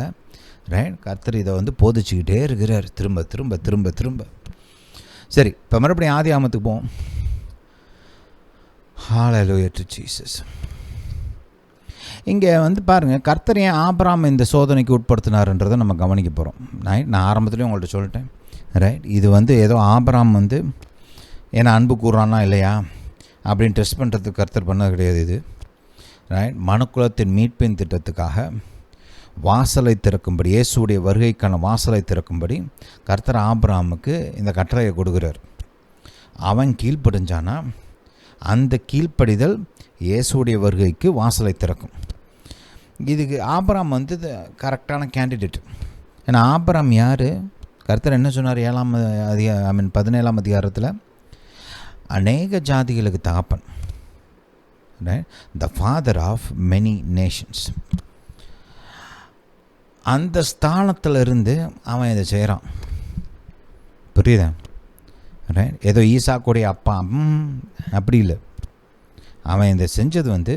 ரைட், கர்த்தர் இதை வந்து போதிச்சுக்கிட்டே இருக்கிறார், திரும்ப திரும்ப திரும்ப திரும்ப. சரி, இப்போ மறுபடியும் ஆதி ஆகமத்துக்கு போவோம். ஹல்லேலூயா டு ஜீசஸ். இங்கே வந்து பாருங்கள், கர்த்தர் ஏன் ஆபிரகாம் இந்த சோதனைக்கு உட்படுத்தினார்ன்றதை நம்ம கவனிக்க போகிறோம். நான் ஆரம்பத்துலேயும் உங்கள்கிட்ட சொல்லிட்டேன், ரைட். இது வந்து ஏதோ ஆபிரகாம் வந்து ஏன்னா அன்பு கூறானா இல்லையா அப்படின்னு டெஸ்ட் பண்ணுறதுக்கு கர்த்தர் பண்ணது கிடையாது. இது ரைட், மனுக்குலத்தின் மீட்பின் திட்டத்துக்காக வாசலை திறக்கும்படி, இயேசுடைய வருகைக்கான வாசலை திறக்கும்படி கர்த்தர் ஆபிரகாமுக்கு இந்த கட்டளையை கொடுக்குறார். அவன் கீழ்ப்படிஞ்சானா அந்த கீழ்ப்படிதல் இயேசுடைய வருகைக்கு வாசலை திறக்கும். இதுக்கு ஆபிரகாம் வந்து கரெக்டான கேண்டிடேட். ஏன்னா ஆபிரகாம் யார்? கர்த்தர் என்ன சொன்னார் 17ஆம் அதிகாரத்தில்? அநேக ஜாதிகளுக்கு தகப்பன், the father of many Nations. அந்த ஸ்தானத்தில் இருந்து அவன் இதை செய்கிறான். புரியுதா? ஏதோ ஈசாக்குடைய அப்பா அப்படி இல்லை. அவன் இதை செஞ்சது வந்து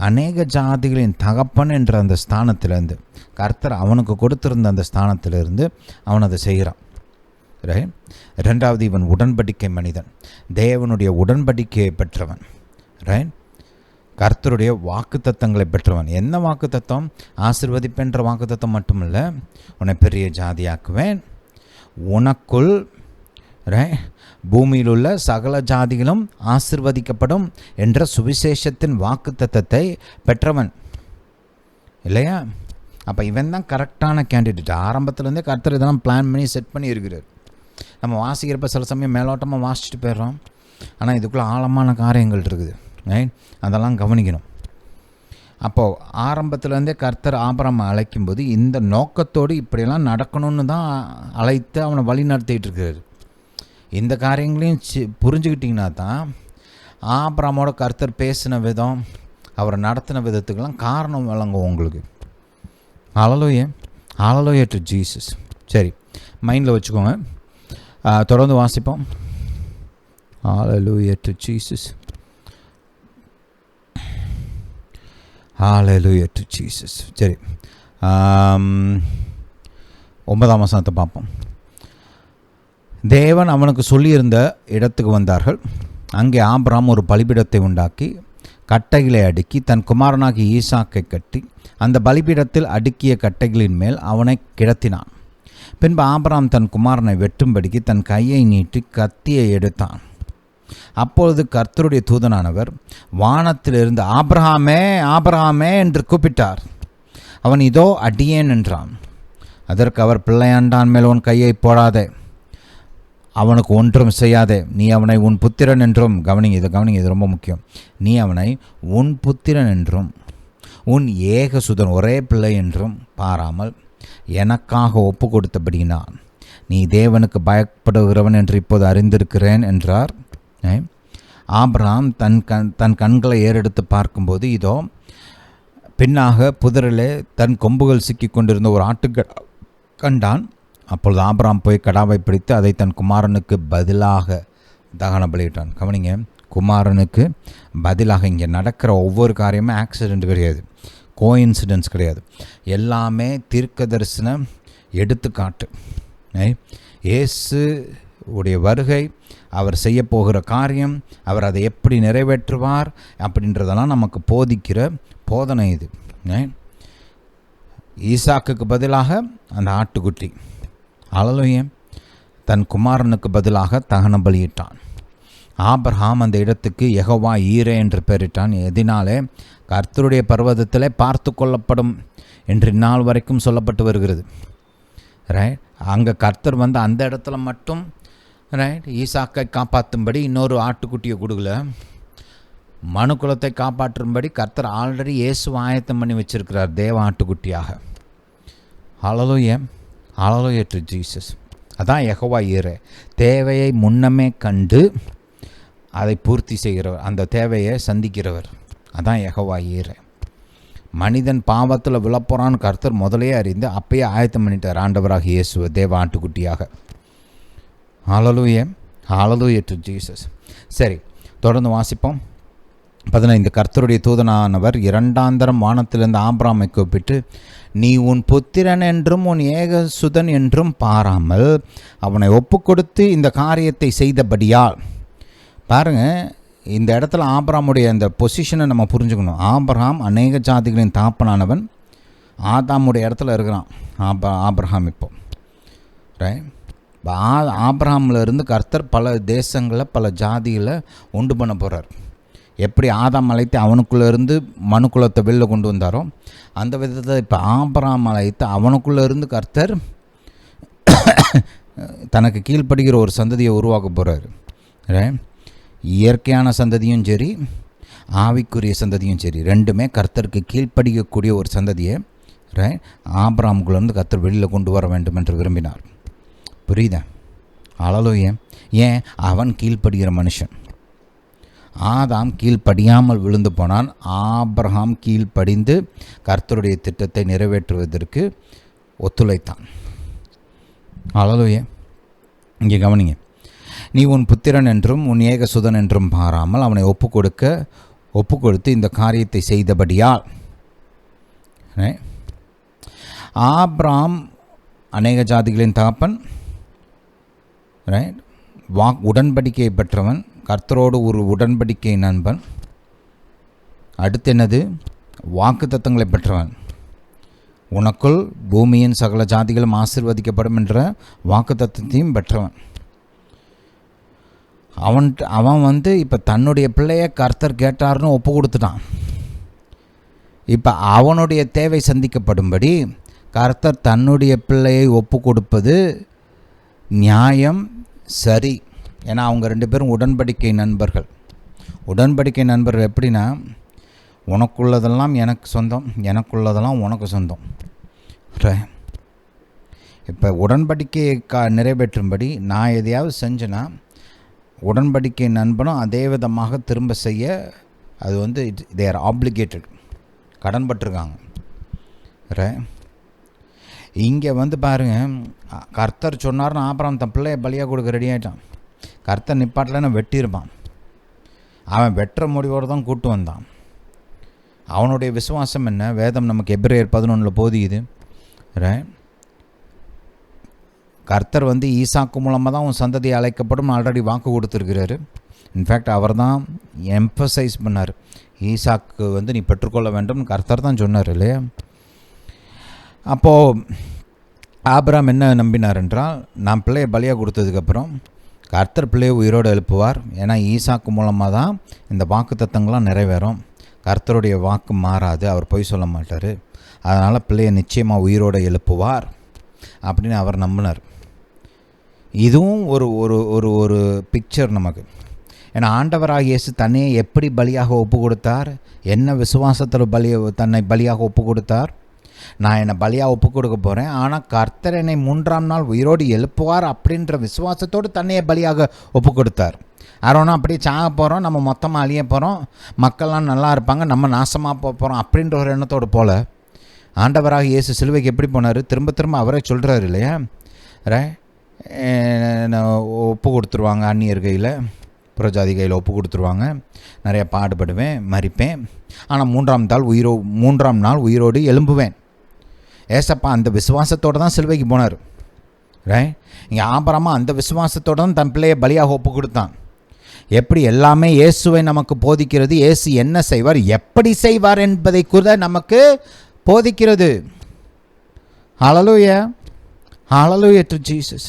அநேக ஜாதிகளின் தகப்பன் என்ற அந்த ஸ்தானத்திலேருந்து, கர்த்தர் அவனுக்கு கொடுத்திருந்த அந்த ஸ்தானத்திலிருந்து அவன் அதை செய்கிறான். ரெண்டாவது, இவன் உடன்படிக்கை மனிதன், தேவனுடைய உடன்படிக்கையை பெற்றவன். கர்த்தருடைய வாக்குத்தத்தங்களை பெற்றவன். என்ன வாக்குத்தத்தம்? ஆசீர்வதிப்பென்ற வாக்குத்தத்தம் மட்டுமல்ல, உன்னை பெரிய ஜாதியாக்குவேன், உனக்குள் பூமியில் உள்ள சகல ஜாதிகளும் ஆசீர்வதிக்கப்படும் என்ற சுவிசேஷத்தின் வாக்குத்தத்தத்தை பெற்றவன் இல்லையா? அப்போ இவன் தான் கரெக்டான கேண்டிடேட். ஆரம்பத்துலேருந்தே கர்த்தர் இதெல்லாம் பிளான் பண்ணி செட் பண்ணி இருக்கிறார். நம்ம வாசிக்கிறப்ப சில சமயம் மேலோட்டமாக வாசிச்சுட்டு போயிடுறோம். ஆனால் இதுக்குள்ளே ஆழமான காரியங்கள் இருக்குது. அதெல்லாம் கவனிக்கணும். அப்போது ஆரம்பத்துலேருந்தே கர்த்தர் ஆபிரகாமை அழைக்கும்போது இந்த நோக்கத்தோடு இப்படியெல்லாம் நடக்கணும்னு தான் அழைத்து அவனை வழி நடத்திட்டு இருக்கிறார். இந்த காரியங்களையும் புரிஞ்சுக்கிட்டிங்கன்னா தான் ஆபிரகாமோட கர்த்தர் பேசின விதம், அவரை நடத்தின விதத்துக்கெல்லாம் காரணம் வழங்கும் உங்களுக்கு. ஹல்லேலூயா டு ஜீசஸ். சரி, மைண்டில் வச்சுக்கோங்க. தொடர்ந்து வாசிப்போம். ஹல்லேலூயா to Jesus. Hallelujah to Jesus. சரி, 9ஆம் வசனத்தை பார்ப்போம். தேவன் அவனுக்கு சொல்லியிருந்த இடத்துக்கு வந்தார்கள். அங்கே ஆபிரகாம் ஒரு பலிபீடத்தை உண்டாக்கி கட்டைகளை அடுக்கி தன் குமாரனாகி ஈசாக்கை கட்டி அந்த பலிபீடத்தில் அடுக்கிய கட்டைகளின் மேல் அவனை கிடத்தினான். பின்பு ஆபிரகாம் தன் குமாரனை வெட்டும்படிக்கு தன் கையை நீட்டி கத்தியை எடுத்தான். அப்பொழுது கர்த்தருடைய தூதனானவர் வானத்திலிருந்து ஆபிரகாமே ஆபிரகாமே என்று கூப்பிட்டார். அவன் இதோ அடியேன் என்றான். அதற்கு அவர், பிள்ளையாண்டான் மேல் உன் கையை போடாதே, அவனுக்கு ஒன்றும் செய்யாதே. நீ அவனை உன் புத்திரன் என்றும், கவனிங்க இது ரொம்ப முக்கியம், நீ அவனை உன் புத்திரன் என்றும் உன் ஏகசுதன் ஒரே பிள்ளை என்றும் பாராமல் எனக்காக ஒப்பு கொடுத்தபடினான். நீ தேவனுக்கு பயப்படுகிறவன் என்று இப்போது அறிந்திருக்கிறேன் என்றார். ஆபிரகாம் தன் கண்களை ஏறெடுத்து பார்க்கும்போது இதோ பின்னாக புதரிலே தன் கொம்புகள் சிக்கி கொண்டிருந்த ஒரு ஆட்டுக்கடா கண்டான். அப்பொழுது ஆபிரகாம் போய் கடாவை பிடித்து அதை தன் குமாரனுக்கு பதிலாக தகன பலியிட்டான். கவனிங்க, குமாரனுக்கு பதிலாக. இங்கே நடக்கிற ஒவ்வொரு காரியமே ஆக்சிடெண்ட் கிடையாது, கோஇன்சிடென்ஸ் கிடையாது, எல்லாமே தீர்க்கதரிசன எடுத்துக்காட்டு. இயேசு உடைய வருகை, அவர் செய்ய போகிற காரியம், அவர் அதை எப்படி நிறைவேற்றுவார் அப்படின்றதெல்லாம் நமக்கு போதிக்கிற போதனை இது. ஈசாக்குக்கு பதிலாக அந்த ஆட்டுக்குட்டி, ஹல்லேலூயா, தன் குமாரனுக்கு பதிலாக தகன பலியிட்டான். ஆபிரகாம் அந்த இடத்துக்கு யெகோவா ஈரே என்று பெயரிட்டான். எதினாலே? கர்த்தருடைய பர்வதத்திலே பார்த்து கொள்ளப்படும் என்று இந்நாள் வரைக்கும் சொல்லப்பட்டு வருகிறது. அங்கே கர்த்தர் வந்து அந்த இடத்துல மட்டும் ஈசாக்கை காப்பாற்றும்படி இன்னொரு ஆட்டுக்குட்டியை கொடுக்கல, மனுக்குலத்தை காப்பாற்றும்படி கர்த்தர் ஆல்ரெடி இயேசு ஆயத்தம் பண்ணி வச்சிருக்கிறார் தேவ ஆட்டுக்குட்டியாக. ஹல்லேலூயா டு ஜீசஸ். அதான் யெகோவா ஈரே, தேவையை முன்னமே கண்டு அதை பூர்த்தி செய்கிறவர், அந்த தேவையை சந்திக்கிறவர். அதான் யெகோவா ஈரே. மனிதன் பாவத்தில் விழப்போறான்னு கர்த்தர் முதலே அறிந்து அப்பயே ஆயத்தம் பண்ணிட்டார் ஆண்டவராக இயேசுவை தேவ ஆட்டுக்குட்டியாக. ஹல்லேலூயா டு ஜீசஸ். சரி, தொடர்ந்து வாசிப்போம். 15. கர்த்தருடைய தூதனானவர் இரண்டாந்தரம் வானத்திலிருந்து ஆபிரகாமை கூப்பிட்டு, நீ உன் புத்திரன் என்றும் உன் ஏகசுதன் என்றும் பாராமல் அவனை ஒப்பு கொடுத்து இந்த காரியத்தை செய்தபடியால். பாருங்கள், இந்த இடத்துல ஆபிரகாமுடைய அந்த பொசிஷனை நம்ம புரிஞ்சுக்கணும். ஆபிரகாம் அநேக ஜாதிகளின் தாப்பனானவன். ஆதாமுடைய இடத்துல இருக்கிறான் ஆபிரகாம் இப்போ. ஆபிரகாமில் இருந்து கர்த்தர் பல தேசங்களை பல ஜாதிகளை உண்டு பண்ண போகிறார். எப்படி ஆதாம் அழைத்து அவனுக்குள்ளே இருந்து மனுக்குலத்தை வெளில கொண்டு வந்தாரோ அந்த விதத்தை இப்போ ஆபிரகாம் அழைத்து அவனுக்குள்ளே இருந்து கர்த்தர் தனக்கு கீழ்ப்படுகிற ஒரு சந்ததியை உருவாக்க போகிறார். இயற்கையான சந்ததியும் சரி, ஆவிக்குரிய சந்ததியும் சரி, ரெண்டுமே கர்த்தருக்கு கீழ்ப்படிக்கக்கூடிய ஒரு சந்ததியை ஆபிரகாமுக்குள்ளேருந்து கர்த்தர் வெளியில் கொண்டு வர வேண்டும் என்று விரும்பினார். புரியுதா? ஹல்லேலூயா. ஏன்? அவன் கீழ்ப்படுகிற மனுஷன். ஆதாம் கீழ்ப்படியாமல் விழுந்து போனான். ஆபிரகாம் கீழ்ப்படிந்து கர்த்தருடைய திட்டத்தை நிறைவேற்றுவதற்கு ஒத்துழைத்தான். ஹல்லேலூயா. இங்கே கவனிங்க. நீ உன் புத்திரன் என்றும் உன் ஏகசுதன் என்றும் பாராமல் அவனை ஒப்பு கொடுத்து இந்த காரியத்தை செய்தபடியால். ஆபிரகாம் அநேக ஜாதிகளின் தகப்பன், உடன்படிக்கையை பெற்றவன், கர்த்தரோடு ஒரு உடன்படிக்கை நண்பன். அடுத்து என்னது? வாக்குத்தத்தங்களை பெற்றவன். உனக்குள் பூமியின் சகல ஜாதிகளும் ஆசீர்வதிக்கப்படும் என்ற வாக்குத்தத்தத்தையும் பெற்றவன். அவன் இப்போ தன்னுடைய பிள்ளைய கர்த்தர் கேட்டார்னு ஒப்பு கொடுத்துட்டான். இப்போ அவனுடைய தேவை சந்திக்கப்படும்படி கர்த்தர் தன்னுடைய பிள்ளையை ஒப்பு கொடுப்பது நியாயம், சரி. ஏன்னா அவங்க 2 பேரும் உடன்படிக்கை நண்பர்கள். உடன்படிக்கை நண்பர்கள் எப்படின்னா, உனக்குள்ளதெல்லாம் எனக்கு சொந்தம், எனக்குள்ளதெல்லாம் உனக்கு சொந்தம். இப்போ உடன்படிக்கையை நிறைவேற்றும்படி நான் எதையாவது செஞ்சேன்னா உடன்படிக்கை நண்பனும் அதே விதமாக திரும்ப செய்ய அது தே ஆர் ஆப்ளிகேட்டட், கடன்பட்டிருக்காங்க. இங்கே பாருங்கள், கர்த்தர் சொன்னார்னு ஆபிரகாம் தன் பிள்ளைய பலியாக கொடுக்க ரெடி ஆகிட்டான். கர்த்தர் நிப்பாட்டலன்னு வெட்டியிருப்பான். அவன் வெட்டுற முடிவோடு தான் கூட்டு வந்தான். அவனுடைய விசுவாசம் என்ன? வேதம் நமக்கு எபிரேயர் 11 போதிக்குது. கர்த்தர் ஈசாக்கு மூலமாக தான் உன் சந்ததியை அழைக்கப்படும் ஆல்ரெடி வாக்கு கொடுத்துருக்கிறாரு. இன்ஃபேக்ட் அவர் தான் எம்பசைஸ் பண்ணார். ஈசாக்கு நீ பெற்றுக்கொள்ள வேண்டும் கர்த்தர் தான் சொன்னார் இல்லையா? அப்போது ஆபிரகாம் என்ன நம்பினார் என்றால், நான் பிள்ளையை பலியாக கொடுத்ததுக்கப்புறம் கர்த்தர் பிள்ளையை உயிரோடு எழுப்புவார். ஏன்னா ஈசாக்கு மூலமாக தான் இந்த வாக்கு தத்தங்கள்லாம் நிறைவேறும். கர்த்தருடைய வாக்கு மாறாது, அவர் பொய் சொல்ல மாட்டார். அதனால் பிள்ளையை நிச்சயமாக உயிரோடு எழுப்புவார் அப்படின்னு அவர் நம்பினார். இதுவும் ஒரு ஒரு ஒரு பிக்சர் நமக்கு. ஏன்னா ஆண்டவராக இயேசு தன்னையே எப்படி பலியாக ஒப்பு கொடுத்தார்? என்ன விசுவாசத்தில் தன்னை பலியாக ஒப்பு கொடுத்தார்? நான் என்னை பலியாக ஒப்பு கொடுக்க போகிறேன், ஆனால் கர்த்தர் என்னை 3ஆம் நாள் உயிரோடு எழுப்புவார் அப்படின்ற விசுவாசத்தோடு தன்னையே பலியாக ஒப்பு கொடுத்தார். யாரோனா அப்படியே சாக போகிறோம், நம்ம மொத்தமாக அழிய போகிறோம், மக்கள்லாம் நல்லா இருப்பாங்க, நம்ம நாசமாக போகிறோம் அப்படின்ற ஒரு எண்ணத்தோடு போல் ஆண்டவராக இயேசு சிலுவைக்கு எப்படி போனார்? திரும்ப திரும்ப அவரே சொல்கிறாரு இல்லையா? ஒப்பு கொடுத்துருவாங்க, அந்நியர் கையில் புறஜாதி கையில் ஒப்பு கொடுத்துருவாங்க, நிறைய பாடுபடுவேன், மரிப்பேன், ஆனால் 3ஆம் நாள் உயிரோடு எழும்புவேன். ஏசப்பா அந்த விசுவாசத்தோடு தான் சிலுவைக்கு போனார். இங்கே ஆபிரகாம் அந்த விசுவாசத்தோடு தான் தன் பிள்ளையை பலியாக ஒப்பு கொடுத்தான். எப்படி எல்லாமே இயேசுவை நமக்கு போதிக்கிறது, இயேசு என்ன செய்வார், எப்படி செய்வார் என்பதை கூட நமக்கு போதிக்கிறது. ஹல்லேலூயா, ஹல்லேலூயா டு ஜீசஸ்.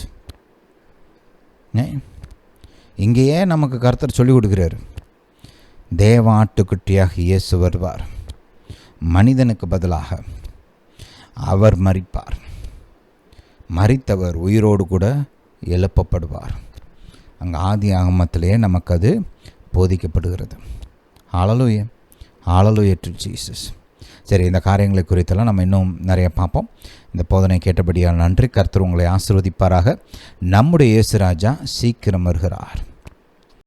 இங்கேயே நமக்கு கர்த்தர் சொல்லிக் கொடுக்கிறார், தேவ ஆட்டுக்குட்டியாக இயேசு வருவார், மனிதனுக்கு பதிலாக அவர் மரிப்பார், மரித்தவர் உயிரோடு கூட எழுப்பப்படுவார். அங்கே ஆதி ஆகமத்திலே நமக்கு அது போதிக்கப்படுகிறது. ஹல்லேலூயா, ஹல்லேலூயா டு ஜீசஸ். சரி, இந்த காரியங்களை குறித்தெல்லாம் நம்ம இன்னும் நிறைய பார்ப்போம். இந்த போதனை கேட்டபடியால் நன்றி. கர்த்தர் உங்களை ஆசீர்வதிப்பாராக. நம்முடைய இயேசு ராஜா சீக்கிரம் வருகிறார்.